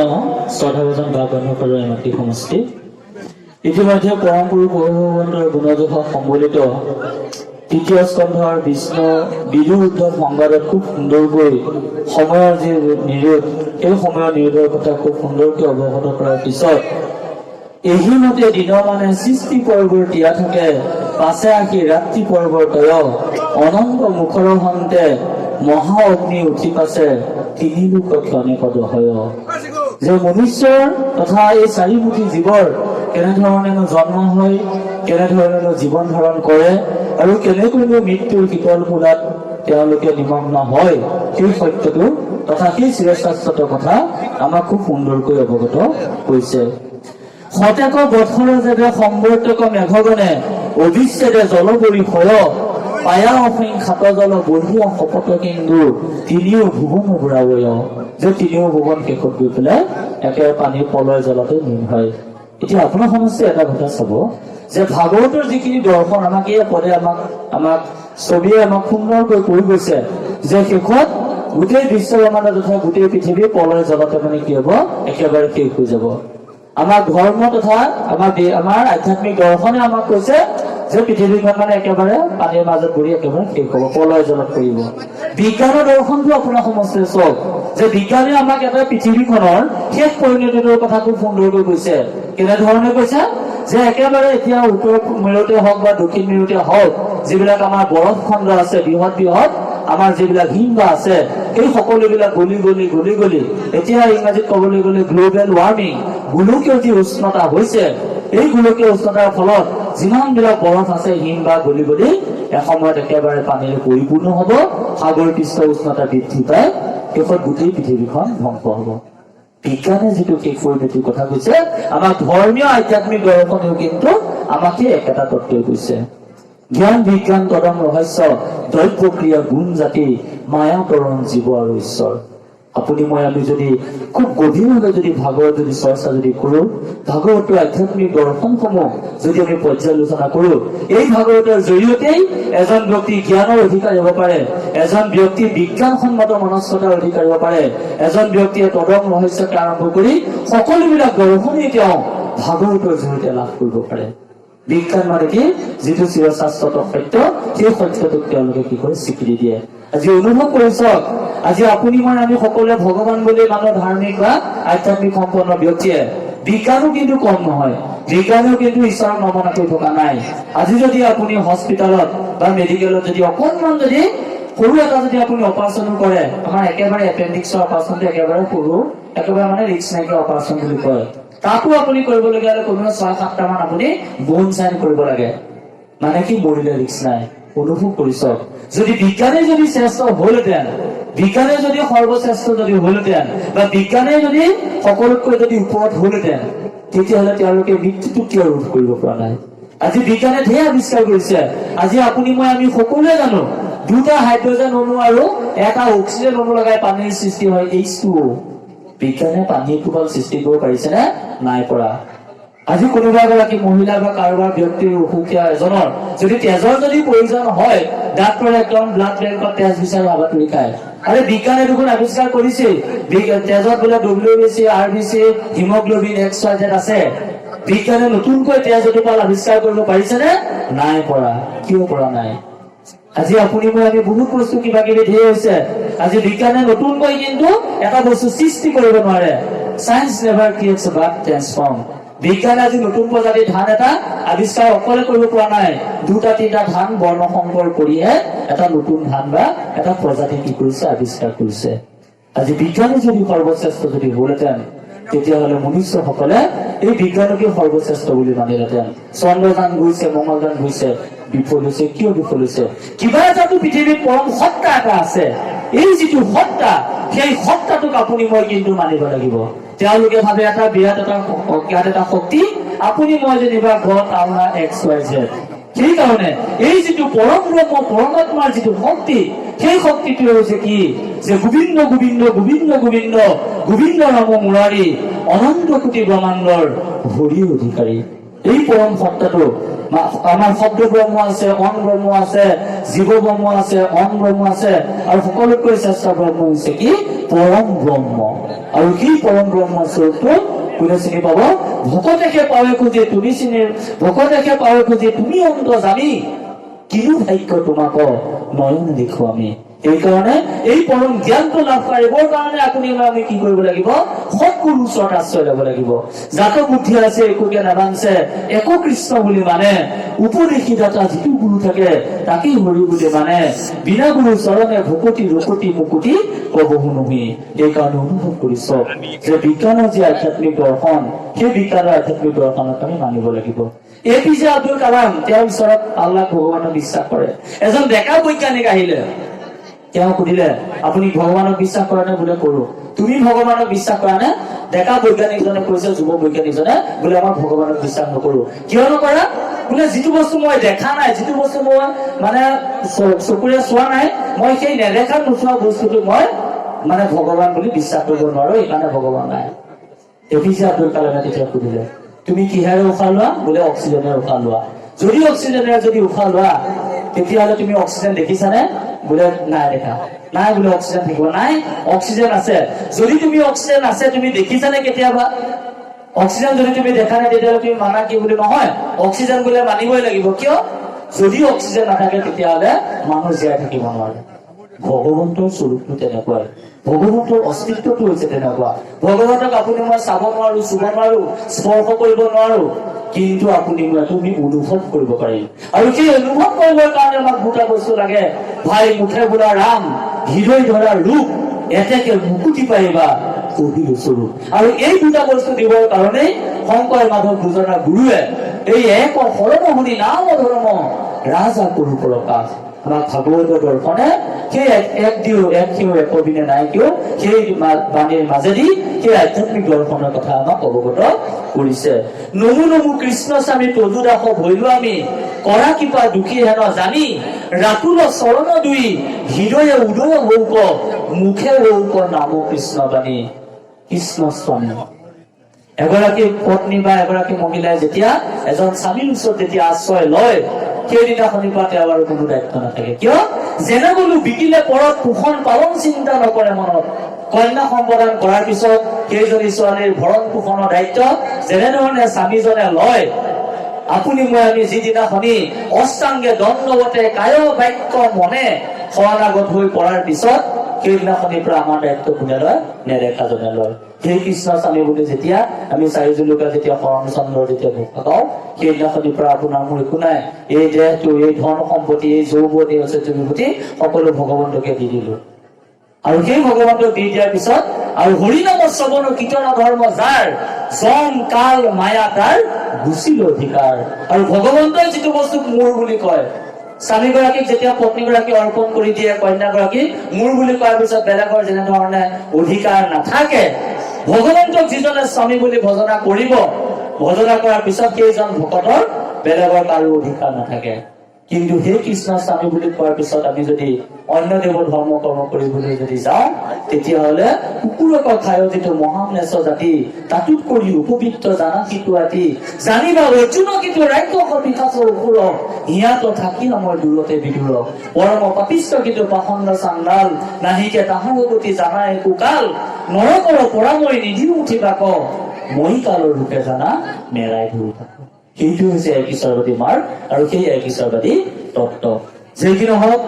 জনাওঁ শ্ৰদ্ধাভাজন ভাৱ বন্ধুসকলৰ এমাটি সমষ্টি ইতিমধ্যে পৰম গুৰু ভগৱন্তৰ গুণদোষ সম্বলিত তৃতীয় স্কন্ধৰ বিষ্ণু বিদু উদ্ধৱ সংবাদত খুব সুন্দৰকৈ সময়ৰ যি নিৰোধ এই সময়ৰ নিৰোধৰ কথা খুব সুন্দৰকৈ অৱগত কৰাৰ পিছত এহিমতে দিনৰ মানে সৃষ্টি পৰ্বৰ তিয়া থাকে পাছে আহি ৰাত্ৰি পৰ্বৰ তয় অনন্ত মুখৰ হন্তে মহা অগ্নি উঠি পাছে তিনি লোক ক্ষণে পদ হয় যে মনুষ্যৰ তথা এই চাৰিমুখী জীৱৰ কেনেধৰণেনো জন্ম হয় কেনেধৰণেনো জীৱন ধাৰণ কৰে আৰু কেনেকৈনো মৃত্যুৰ শীতল মূলাত তেওঁলোকে নিমগ্ন হয় সেই সত্যটো তথা সেই চিৰশাশ্বত কথা আমাক খুব সুন্দৰকৈ অৱগত কৰিছে শতেক বৎসৰ যেবে সম্বৰ্তক মেঘগণে অবিচ্ছেদে জলপৰি হয় পায়া অফিং খাত জল বঢ়িয়া শপত কিন্তু তিনিও ভুৱন বুঢ়াবয় যে তিনিও ভুৱন শেষত গৈ পেলাই একেবাৰে পানীৰ পলয় জলতে লীন হয় এতিয়া আপোনাৰ সমস্যা এটা কথা চাব যে ভাগৱতৰ যিখিনি দৰ্শন আমাক এই পদে আমাক ছবিয়ে আমাক সুন্দৰকৈ কৈ গৈছে যে শেষত গোটেই বিশ্বব্ৰহ্মাণ্ড তথা গোটেই পৃথিৱী পলয় জলতে মানে কি হ'ব একেবাৰে শেষ হৈ যাব আমাৰ ধৰ্ম তথা আমাৰ আধ্যাত্মিক দৰ্শনে আমাক কৈছে যে পৃথিৱীখন মানে একেবাৰে পানীৰ মাজত পৰি একেবাৰে শেষ হ'ব পলয় জলত পৰিব বিজ্ঞানৰ দৰ্শনটো আপোনাৰ সমষ্টিয়ে চাওক যে বিজ্ঞানে আমাক এটা পৃথিৱীখনৰ শেষ পৰিণতিটোৰ কথা খুব সুন্দৰকৈ কৈছে কেনেধৰণে কৈছে যে একেবাৰে এতিয়া উত্তৰ মেৰুতে হওক বা দক্ষিণ মেৰুতে হওক যিবিলাক আমাৰ বৰফ খণ্ড আছে বৃহৎ বৃহৎ আমাৰ যিবিলাক হিমবাহ আছে এই সকলোবিলাক গলি গলি এতিয়া ইংৰাজীত ক'বলৈ গ'লে গ্ল'বেল ৱাৰ্মিং গোলকীয় যি উষ্ণতা হৈছে এই গোলকীয় উষ্ণতাৰ ফলত যিমানবিলাক বৰফ আছে হিমবাহ গলি এসময়ত একেবাৰে পানীৰে পৰিপূৰ্ণ হ'ব সাগৰ পৃষ্ঠ উষ্ণতা বৃদ্ধি পায় শেষত গোটেই পৃথিৱীখন ধ্বংস হ'ব বিজ্ঞানে যিটো শেষ পৰিণতিৰ কথা কৈছে আমাৰ ধৰ্মীয় আধ্যাত্মিক দৰ্শনেও কিন্তু আমাকে একেটা তত্ত্বই কৈছে জ্ঞান বিজ্ঞান তদং ৰহস্য দ্ৰব্য ক্ৰিয়া গুণ জাতি মায়া তৰণ জীৱ আৰু ঈশ্বৰ আপুনি মই আমি যদি খুব গভীৰভাৱে যদি ভাগৱত যদি চৰ্চা যদি কৰো ভাগৱতৰ আধ্যাত্মিক দৰ্শনসমূহ যদি আমি পৰ্যালোচনা কৰো এই ভাগৱতৰ জৰিয়তেই এজন ব্যক্তি জ্ঞানৰ অধিকাৰী হ'ব পাৰে এজন ব্যক্তি বিজ্ঞানসন্মত মনস্কতাৰ অধিকাৰী হ'ব পাৰে এজন ব্যক্তিয়ে তদং ৰহস্যকে আৰম্ভ কৰি সকলোবিলাক দৰ্শনেই তেওঁ ভাগৱতৰ জৰিয়তে লাভ কৰিব পাৰে বিজ্ঞান মানে কি যিটো চিৰশাশ্বত সত্য সেই সত্যটোক তেওঁলোকে কি কৰে স্বীকৃতি দিয়ে আজি অনুভৱ কৰিছ আজি আপুনি মই আমি সকলোৱে ভগৱান বুলি মানুহ ধাৰ্মিক বা আধ্যাত্মিক সম্পন্ন ব্যক্তিয়ে বিজ্ঞানো কিন্তু কম নহয় বিজ্ঞানেও কিন্তু ঈশ্বৰক নমনা কৰি থকা নাই আজি যদি আপুনি হস্পিটেলত বা মেডিকেলত যদি অকণমান যদি সৰু এটা যদি আপুনি অপাৰেশ্যন কৰে আমাৰ একেবাৰে এপেণ্ডিক্সৰ অপাৰেশ্যনটো একেবাৰে সৰু একেবাৰে মানে ৰিস্ক নাইকিয়া অপাৰেশ্যন বুলি কয় তাতো আপুনি কৰিবলগীয়া হ'লে কমেও 6-7টা মান আপুনি বোন চাইন কৰিব লাগে মানে কি মৰিলে ৰিস্ক নাই অনুভৱ কৰিছ যদি বিজ্ঞানে যদি শ্ৰেষ্ঠ হলহেঁতেন বিজ্ঞানে যদি সৰ্বশ্ৰেষ্ঠ যদি হলহেঁতেন বা বিজ্ঞানে যদি সকলোতকৈ যদি ওপৰত হলহেঁতেন তেতিয়াহ'লে তেওঁলোকে মৃত্যুটো কিয় ৰোধ কৰিব পৰা নাই আজি বিজ্ঞানে ঢেৰ আৱিষ্কাৰ কৰিছে আজি আপুনি মই আমি সকলোৱে জানো 2টা হাইড্ৰজেন অণু আৰু এটা অক্সিজেন অণু লগাই পানীৰ সৃষ্টি হয় H2O বিজ্ঞানে পানীৰ টোপাল সৃষ্টি কৰিব পাৰিছে নে নাই পৰা আজি কোনোবা এগৰাকী মহিলা বা কাৰোবাৰ ব্যক্তিৰ অসুখীয়া এজনৰ যদি তেজৰ যদি প্ৰয়োজন হয় ডাক্তৰে একদম ব্লাড বেংকত তেজ বিচাৰি হাবাথুৰি খায় আৰে বিজ্ঞানে দেখোন আৱিষ্কাৰ কৰিছে তেজত বোলে WBC RBC হিমোগ্লোবিন XYZ আছে বিজ্ঞানে নতুনকৈ তেজ টোপাল আৱিষ্কাৰ কৰিব পাৰিছে নে নাই পৰা কিয় পৰা নাই আজি আপুনি মই আমি বহুত বস্তু কিবা কিবি ঢেৰ হৈছে আজি বিজ্ঞানে নতুনকৈ কিন্তু এটা বস্তু সৃষ্টি কৰিব নোৱাৰে সায়েন্স নেভাৰ ক্ৰিয়েটছ বাট ট্ৰান্সফৰ্ম বিজ্ঞানে আজি নতুন প্ৰজাতিৰ ধান এটা আৱিষ্কাৰ অকলে কৰিব পৰা নাই 2-3টা ধান বৰ্ণ সংকৰ কৰিহে এটা নতুন ধান বা এটা প্ৰজাতি কি কৰিছে আৱিষ্কাৰ কৰিছে আজি বিজ্ঞানে যদি সৰ্বশ্ৰেষ্ঠ যদি হলহেঁতেন তেতিয়াহ'লে মনুষ্যসকলে এই বিজ্ঞানকে সৰ্বশ্ৰেষ্ঠ বুলি মানিলেহেঁতেন চন্দ্ৰযান গৈছে মংগলযান গৈছে বিফল হৈছে কিয় বিফল হৈছে কিবা এটাতো পৃথিৱীত পৰম সত্তা এটা আছে এই যিটো সত্তা সেই সত্তাটোক আপুনি মই কিন্তু মানিব লাগিব তেওঁলোকে ভাবে এটা বিৰাট এটা শক্তি আপুনি মই যেনিবা গড আল্লাহ XYZ সেইকাৰণে এই যিটো পৰম ব্ৰহ্ম পৰমাত্মাৰ যিটো শক্তি সেই শক্তিটো হৈছে কি যে গোবিন্দ গোবিন্দ গোবিন্দ গোবিন্দ গোবিন্দ নাম মুৰাৰী অনন্ত কোটি ব্ৰহ্মাণ্ডৰ হৰি অধিকাৰী এই পৰম সত্তাটো আমাৰ শব্দ ব্ৰহ্ম আছে অন ব্ৰহ্ম আছে জীৱ ব্ৰহ্ম আছে অন ব্ৰহ্ম আছে আৰু সকলোতকৈ শ্ৰেষ্ঠ ব্ৰহ্ম হৈছে কি পৰম ব্ৰহ্ম আৰু সেই পৰম ব্ৰহ্ম স্বৰূপটো কোনে চিনি পাব ভকতেকে পাৱে খুঁজে তুমি চিনি ভকতেকে পাৱে খুঁজে তুমি অন্ত জানি কিনো ভাগ্য তোমাক নয়ন দেখো আমি এইকাৰণে এই পৰম জ্ঞানটো লাভ কৰিবৰ কাৰণে আপুনি আমি কি কৰিব লাগিব সৎগুৰুৰ ওচৰত আশ্ৰয় ল'ব লাগিব যাত বুদ্ধি আছে একোকে নাভাংছে একো কৃষ্ণ বুলি মানে উপদেশী দাতা যিটো গুৰু থাকে তাকেই হৰি বুলি মানে বিনা গুৰু চৰণে ভকতি ৰকতি মুকুতি কবহু নহি এইকাৰণে অনুভৱ কৰিছ যে বিজ্ঞানৰ যি আধ্যাত্মিক দৰ্শন সেই বিজ্ঞানৰ আধ্যাত্মিক দৰ্শনক আমি মানিব লাগিব APJ আব্দুল কালাম তেওঁৰ ওচৰত আল্লাহ ভগৱানক বিশ্বাস কৰে এজন ডেকা বৈজ্ঞানিক আহিলে তেওঁ সুধিলে আপুনি ভগৱানক বিশ্বাস কৰে নে বোলে কৰো তুমি ভগৱানক বিশ্বাস কৰা নে ডেকা বৈজ্ঞানিকজনে কৈছে যুৱ বৈজ্ঞানিকজনে বোলে আমাৰ ভগৱানক বিশ্বাস নকৰো কিয় নকৰা বোলে যিটো বস্তু মই দেখা নাই যিটো বস্তু মই মানে চকুৰে চোৱা নাই মই সেই নেদেখা নোচোৱা বস্তুটো মই মানে ভগৱান বুলি বিশ্বাস কৰিব নোৱাৰো এইকাৰণে ভগৱান নাই APJ আব্দুল কালামে তেতিয়া সুধিলে তুমি কিহেৰে উশাহ লোৱা বোলে অক্সিজেনেৰে উশাহ লোৱা যদি অক্সিজেনেৰে যদি উশাহ লোৱা তেতিয়াহ'লে তুমি অক্সিজেন দেখিছানে বোলে নাই দেখা নাই বোলে অক্সিজেন থাকিব নাই অক্সিজেন আছে যদি তুমি অক্সিজেন আছে তুমি দেখিছানে কেতিয়াবা অক্সিজেন যদি তুমি দেখা নাই তেতিয়াহ'লে তুমি মানা কি বুলি নহয় অক্সিজেন বোলে মানিবই লাগিব কিয় যদি অক্সিজেন নাথাকে তেতিয়াহ'লে মানুহ জীয়াই থাকিব নোৱাৰে ভগৱন্তৰ স্বৰূপটো তেনেকুৱাই ভগৱন্তৰ অস্তিত্বটো হৈছে তেনেকুৱা ভগৱন্তক আপুনি মই চাব নোৱাৰো চুব নোৱাৰো স্পৰ্শ কৰিব নোৱাৰো কিন্তু আপুনি তুমি অনুভৱ কৰিব পাৰিম আৰু সেই অনুভৱ কৰিবৰ কাৰণে আমাক দুটা বস্তু লাগে ভাই মুখে বোলা ৰাম হৃদয় ধৰা ৰূপ এতেকে মুকুতি পাৰিবা কহিলো স্বৰূপ আৰু এই দুটা বস্তু দিবৰ কাৰণে শংকৰ মাধৱ দুজনা গুৰুৱে এই এক শৰণ শুনি নাম ধৰ্ম ৰাজা কৰো প্ৰকাশ আমাক ভাগৱতৰ দৰ্শনে সেই এক দিও এক সিও একবিনে নাই কিয় সেই বাণীৰ মাজেদি সেই আধ্যাত্মিক দৰ্শনৰ কথা আমাক অৱগত কৰিছে নমু নমু কৃষ্ণ স্বামী তদুদাস ভৈলো আমি কৰা কিপা দুখী হেন জানি ৰাতুল চৰণ দুই হৃদয়ে উদয় হৌক মুখে হৌক নাম কৃষ্ণ বাণী কৃষ্ণ স্বামী এগৰাকী পত্নী বা এগৰাকী মহিলাই যেতিয়া এজন স্বামীৰ ওচৰত যেতিয়া আশ্ৰয় লয় সেইদিনাখনিৰ পৰা তেওঁ আৰু কোনো দায়িত্ব নাথাকে কিয় যেনে বোলো বিকিলে পৰত পোষণ পালন চিন্তা নকৰে মনত কন্যা সম্প্ৰদান কৰাৰ পিছত সেইজনী ছোৱালীৰ ভৰণ পোষণৰ দায়িত্ব যেনেধৰণে স্বামীজনে লয় আপুনি মই আমি যিদিনাখনি অষ্টাংগে দণ্ডৱতে কায় বাক্য মনে শৰণাগত হৈ পৰাৰ পিছত সেইদিনাখনিৰ পৰা আমাৰ দায়িত্ব কোনে লয় নেদেখাজনে লয় সেই কৃষ্ণ স্বামী বুলি যেতিয়া আমি চাৰিজুলুকা যেতিয়া শৰণ চন্দ্ৰ যেতিয়া ভোগ সেইদিনাখনিৰ পৰা আপোনাৰ মোৰ একো নাই এই দেহটো এই ধন সম্পত্তি এই যৌৱন এই আছে বিভূতি সকলো ভগৱন্তকে দি দিলো আৰু সেই ভগৱন্তক দি দিয়াৰ পিছত আৰু হৰিনাম শ্ৰৱণ কীৰ্তন ধৰ্ম যাৰ জম কাল মায়া তাৰ গুচিল অধিকাৰ আৰু ভগৱন্তই যিটো বস্তু মোৰ বুলি কয় স্বামীগৰাকীক যেতিয়া পত্নীগৰাকী অৰ্পণ কৰি দিয়ে কন্যাগৰাকী মোৰ বুলি কোৱাৰ পিছত বেলেগৰ যেনেধৰণে অধিকাৰ নাথাকে ভগৱন্তক যিজনে স্বামী বুলি ভজনা কৰিব ভজনা কৰাৰ পিছত সেইজন ভকতৰ বেলেগৰ কাৰো অধিকাৰ নাথাকে কিন্তু সেই কৃষ্ণ স্বামী বুলি কোৱাৰ পিছত আমি যদি অন্য দেৱৰ ধৰ্ম কৰ্ম কৰিবলৈ যদি যাওঁ তেতিয়াহ'লে কুকুৰক খায় যিটো মহামনেশ জাতি তাতোত কৰি উপবিত্ৰ জানা সিটো আতি জানিবা অৰ্জুন কিন্তু ৰাক্ষস পিশাচৰ অসুৰ হিয়াত থাকি আমাৰ দূৰতে বিদুৰ পৰম পাপিষ্ঠ কিন্তু পাখণ্ড চাণ্ডাল নাহিকে তাহাৰ গতি জানা একো কাল নৰকৰ পৰাময় নিধি উঠিবা ক মই কালৰ ৰূপে জানা মেৰাই ধৰি থাকো সেইটো হৈছে এক ঈশ্বৰবাদী মাৰ্গ আৰু সেই এক ঈশ্বৰবাদী তত্ত্ব যি কি নহওক